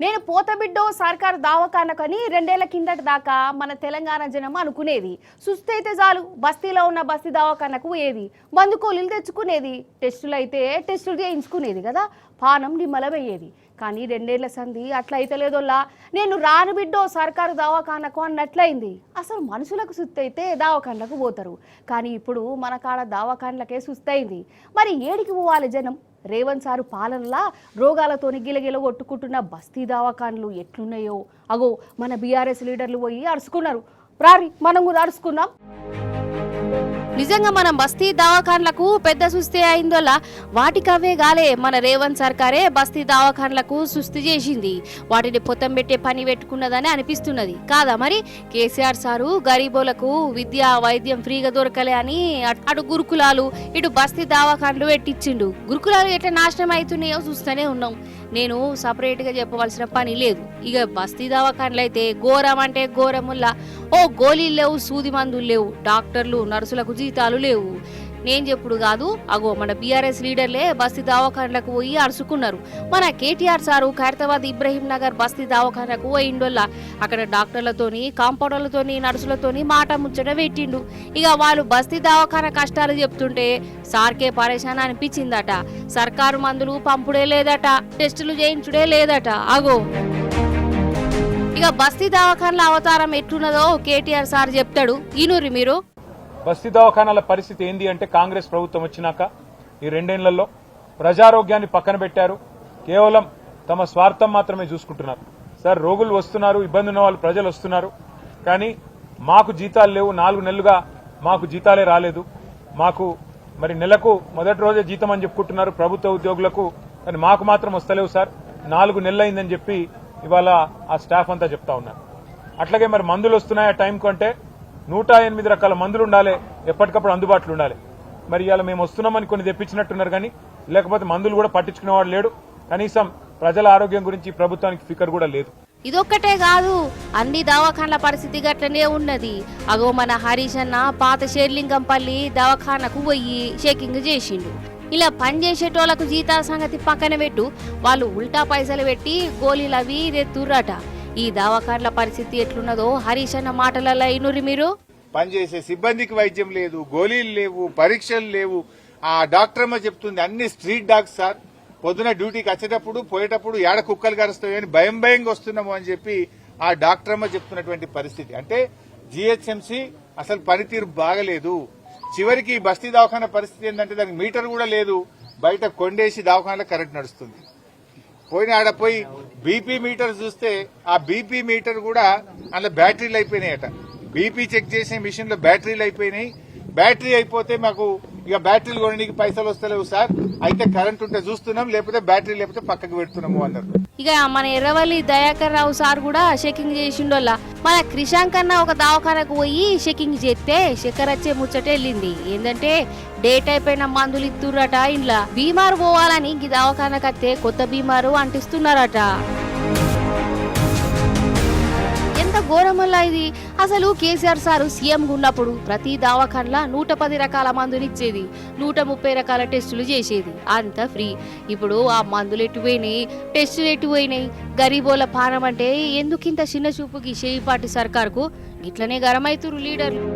నేను పోతబిడ్డో సర్కారు దావకానకని 2 ఏళ్ల కిందట దాకా మన తెలంగాణ జనం అనుకునేది. సుస్తైతే చాలు బస్తీలో ఉన్న బస్తీ దావకానకు ఏది, మందుకోలీలు తెచ్చుకునేది, టెస్టులు టెస్టులు చేయించుకునేది కదా, పానం నిమ్మలమయ్యేది. కానీ 2 ఏళ్ల సంధి అట్లా అయితే లేదోల్లా. నేను రాను బిడ్డో సర్కారు దావకానకు అన్నట్లయింది. అసలు మనుషులకు సుత్తైతే దావకాన్లకు పోతారు, కానీ ఇప్పుడు మన కాడ దావకాన్లకే సుస్తయింది. మరి ఏడికి పోవాలి జనం? రేవంత్ సారు పాలనలా రోగాలతోని గిలగిల కొట్టుకుంటున్న బస్తీ దవాఖాన్లు ఎట్లున్నాయో అగో మన బీఆర్ఎస్ లీడర్లు పోయి అరుచుకున్నారు. రారి మనం కూడా అరుచుకుందాం. నిజంగా మనం బస్తీ దవాఖాన్లకు పెద్ద సుస్థి అయిందోలా వాటికవే గాలే మన రేవంత్ సర్కారే బస్తీ దవాఖాన్లకు సుస్థి చేసింది. వాటిని పొత్తం పెట్టే పని పెట్టుకున్నదని అనిపిస్తున్నది కాదా? మరి కేసీఆర్ సారు గరీబోలకు విద్య వైద్యం ఫ్రీగా దొరకలే అని అటు గురుకులాలు ఇటు బస్తీ దవాఖాన్లు పెట్టించిండు. గురుకులాలు ఎట్లా నాశనం అవుతున్నాయో చూస్తూనే ఉన్నాం. నేను సపరేట్గా చెప్పవలసిన పని లేదు. ఇక బస్తీ దవాఖాన్లు అయితే ఘోరం అంటే ఘోరముల్లా. ఓ గోళీలు లేవు, సూది మందులు లేవు, డాక్టర్లు నర్సులకు జీతాలు లేవు. నేను చెప్పుడు కాదు, అగో మన బీఆర్ఎస్ లీడర్లే బస్తీ దవాఖాన్లకు పోయి అరుచుకున్నారు. మన కేటీఆర్ సారు ఖైరతాబాద్ ఇబ్రహీం నగర్ బస్తీ దవాఖానకు పోయిండోల్లా. అక్కడ డాక్టర్లతోని కాంపౌండర్లతోని నర్సులతోని మాట ముచ్చట పెట్టిండు. ఇక వాళ్ళు బస్తీ దవాఖాన కష్టాలు చెప్తుంటే సార్కే పరేషాన్ అనిపించిందట. సర్కారు మందులు పంపుడే లేదట, టెస్టులు చేయించుడే లేదట. అగో ఇక బస్తీ దవాఖాన్ల అవతారం ఎట్లున్నదో కేటీఆర్ సార్ చెప్తాడు. ఈనూరి మీరు బస్తీ దవాఖానాల పరిస్థితి ఏంది అంటే, కాంగ్రెస్ ప్రభుత్వం వచ్చినాక ఈ 2 ఏళ్లలో ప్రజారోగ్యాన్ని పక్కన పెట్టారు. కేవలం తమ స్వార్థం మాత్రమే చూసుకుంటున్నారు. సార్, రోగులు వస్తున్నారు, ఇబ్బంది ఉన్న వాళ్ళు ప్రజలు వస్తున్నారు, కానీ మాకు జీతాలు లేవు. 4 నెలలుగా మాకు జీతాలే రాలేదు. మాకు మరి నెలకు మొదటి రోజే జీతం అని చెప్పుకుంటున్నారు ప్రభుత్వ ఉద్యోగులకు, కానీ మాకు మాత్రం వస్తలేవు సార్. 4 నెలలైందని చెప్పి ఇవాళ ఆ స్టాఫ్ అంతా చెప్తా ఉన్నారు. అట్లాగే మరి మందులు వస్తున్నాయి ఆ టైం కంటే 108 రకాల మందులు ఉండాలి, ఎప్పటికప్పుడు అందుబాటులో ఉండాలి. మరి ఇవాళ మేము వస్తున్నామని కొన్ని తెప్పించినట్టున్నారు, కానీ లేకపోతే మందులు కూడా పట్టించుకునేవాడు లేడు. కనీసం ప్రజల ఆరోగ్యం గురించి ప్రభుత్వానికి ఫికర్ కూడా లేదు. ఇదొక్కటే కాదు, అన్ని దవాఖాన్ల పరిస్థితి గట్లనే ఉన్నది. అగో మన హరీష్ అన్న పాత షేర్లింగంపల్లి దవాఖానకు పోయి చెకింగ్ చేసిండు. ఇలా పనిచేసేటోళ్లకు జీతాల సంగతి పక్కన పెట్టు, వాళ్ళు ఉల్టా పైసలు పెట్టి గోళీలు అవి రెత్తుర్రట. ఈ దవాఖాన్ల పరిస్థితి ఎట్లున్నదో హరీష్ అన్న మాటలలో ఇనురి మీరు. పనిచేసే సిబ్బందికి వైద్యం లేదు, గోళీలు లేవు, పరీక్షలు లేవు. ఆ డాక్టర్ అమ్మ చెప్తుంది అన్ని స్ట్రీట్ డాగ్స్ సార్. పొద్దున డ్యూటీకి వచ్చేటప్పుడు పోయేటప్పుడు ఏడ కుక్కలు కరుస్తాయని భయంగా వస్తున్నాము అని చెప్పి ఆ డాక్టర్ అమ్మ చెప్తున్నటువంటి పరిస్థితి. అంటే జీహెచ్ఎంసీ అసలు పనితీరు బాగలేదు. చివరికి బస్తీ దవాఖాన పరిస్థితి ఏంటంటే దానికి మీటర్ కూడా లేదు. బయట కొండేసి దవాఖానలో కరెంట్ నడుస్తుంది. ఆడ పోయి బీపీ మీటర్ చూస్తే ఆ బీపీ మీటర్ కూడా అందులో బ్యాటరీలు అయిపోయినాయట. బీపీ చెక్ చేసే మిషన్ లో బ్యాటరీలు అయిపోయినాయి. బ్యాటరీ అయిపోతే మాకు ఇక బ్యాటరీలు కొనడానికి పైసలు వస్తలేవు సార్, అయితే కరెంట్ ఉంటే చూస్తున్నాం, లేకపోతే బ్యాటరీ లేకపోతే పక్కకు పెడుతున్నాము అన్నారు. ఇక మన ఎర్రవల్లి దయాకర్ రావు సార్ కూడా చెకింగ్ చేసిండోల్లా. మన క్రిషాంక్ అన్న ఒక దవాఖానకు పోయి చెకింగ్ చేస్తే చక్కెర వచ్చే ముచ్చట వెళ్ళింది. ఏంటంటే డేట్ అయిపోయిన మందులు ఇస్తుర్రట. ఇంట్లో బీమారు పోవాలని ఈ దవాఖానకు వస్తే కొత్త బీమారు అంటిస్తున్నారట. ఎంత ఘోరమల్లా ఇది. అసలు కేసీఆర్ సారు సీఎం ఉన్నప్పుడు ప్రతి దవాఖాన్లా 110 రకాల మందులు ఇచ్చేది, 130 రకాల టెస్టులు చేసేది, అంత ఫ్రీ. ఇప్పుడు ఆ మందులు ఎట్టుపోయినాయి, టెస్టులు ఎట్టుపోయినాయి. గరీబోల పానం అంటే ఎందుకింత చిన్న చూపుకి చేయిపాటి సర్కార్కు గిట్లనే గరమైతురు లీడర్లు.